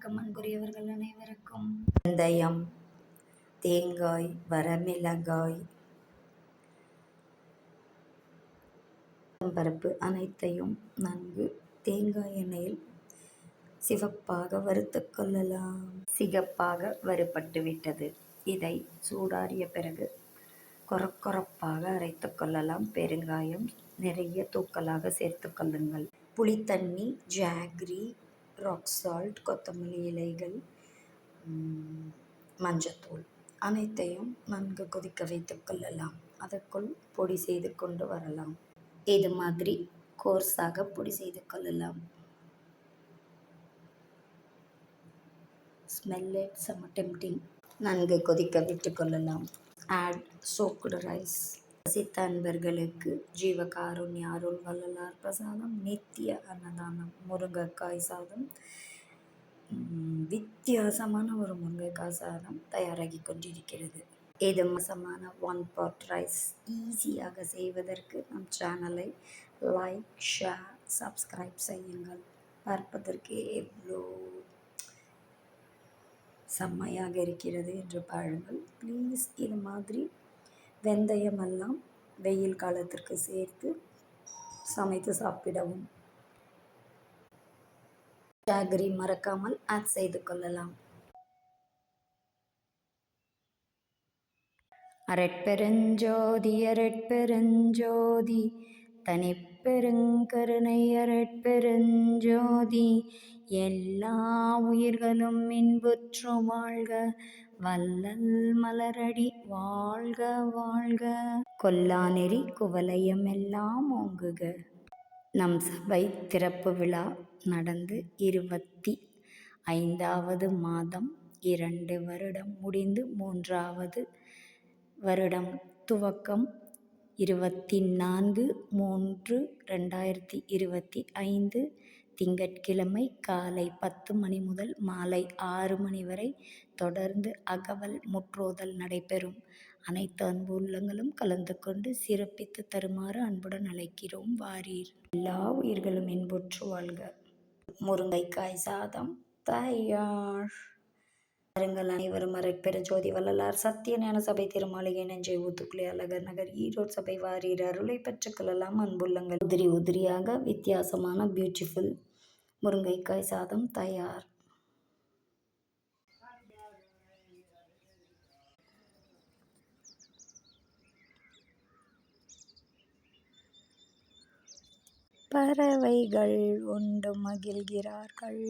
வணக்கம் அன்புரியவர்கள் அனைவருக்கும். வெந்தயம், தேங்காய், வரமிளகாய், பருப்பு அனைத்தையும் நன்கு தேங்காய் எண்ணெயில் சிவப்பாக வறுத்து கொள்ளலாம். சிகப்பாக வறுபட்டு விட்டது. இதை சூடாறிய பிறகு கொரப்பாக அரைத்து கொள்ளலாம். பெருங்காயம் நிறைய தூக்கலாக சேர்த்து கொள்ளுங்கள். புளித்தண்ணி, ஜாகரி, ராக் சால்ட், கொத்தமல்லி இலைகள், மஞ்சத்தூள் அனைத்தையும் நன்கு கொதிக்க வைத்து கொள்ளலாம். அதற்குள் பொடி செய்து கொண்டு வரலாம். இது மாதிரி கோர்ஸாக பொடி செய்து கொள்ளலாம். ஸ்மெல் இட் செம்ம டெம்டிங். நன்கு கொதிக்க விட்டு கொள்ளலாம். Add soaked rice. ரசித்த அன்பர்களுக்கு ஜீவகாருண்ய அருள் வள்ளலார் பிரசாதம், நித்திய அன்னதானம், முருங்கைக்காய் சாதம், வித்தியாசமான ஒரு முருங்கைக்காய் சாதம் தயாராகி கொண்டிருக்கிறது. இது மோசமான 1 pot ரைஸ். ஈஸியாக செய்வதற்கு நம் சேனலை லைக், ஷேர், சப்ஸ்கிரைப் செய்யுங்கள். பார்ப்பதற்கு எவ்வளோ செம்மையாக இருக்கிறது என்று பாருங்கள். ப்ளீஸ் இது மாதிரி வெந்தயமெல்லாம் வெயில் காலத்திற்கு சேர்த்து சமைத்து சாப்பிடவும். ஜாகரி மறக்காமல் ஆட் செய்து கொள்ளலாம். அரட்பெருஞ்சோதி அரட்பெருஞ்சோதி தனிப்பெருங்கருணை அரட்பெருஞ்சோதி எல்லா உயிர்களும் இன்புற்று வாழ்க, வள்ளல் மலரடி வாழ்க வாழ்க, கொல்லாநெறி குவலயம் எல்லாம் ஓங்குக. நம் சபை திறப்பு விழா நடந்து 25வது மாதம், 2 வருடம் முடிந்து 3வது வருடம் துவக்கம் 24/3/2025 திங்கட்கிழமை காலை 10 மணி முதல் மாலை 6 மணி வரை தொடர்ந்து அகவல் முற்றோதல் நடைபெறும். அனைத்து அன்பு உள்ளங்களும் கலந்து கொண்டு சிறப்பித்து தருமாறு அன்புடன் அழைக்கிறோம். வாரீர். எல்லா உயிர்களும் இன்புற்று வாழ்க. முருங்கைக்காய் சாதம் தயார். பாருங்கள் அனைவரும். அரட்பெருஞ்சோதி வள்ளலார் சத்திய ஞான சபை திருமாளிகை, நெஞ்சை ஊத்துக்குளி, அழகர் நகர், ஈரோடு சபை. வாரீர். அருளை பெற்றுக் கொள்ளலாம் அன்புள்ளங்கள். உதிரியாக வித்தியாசமான பியூட்டிஃபுல் முருங்கைக்காய் சாதம் தயார். பறவைகள் உண்டு மகிழ்கிறார்கள்.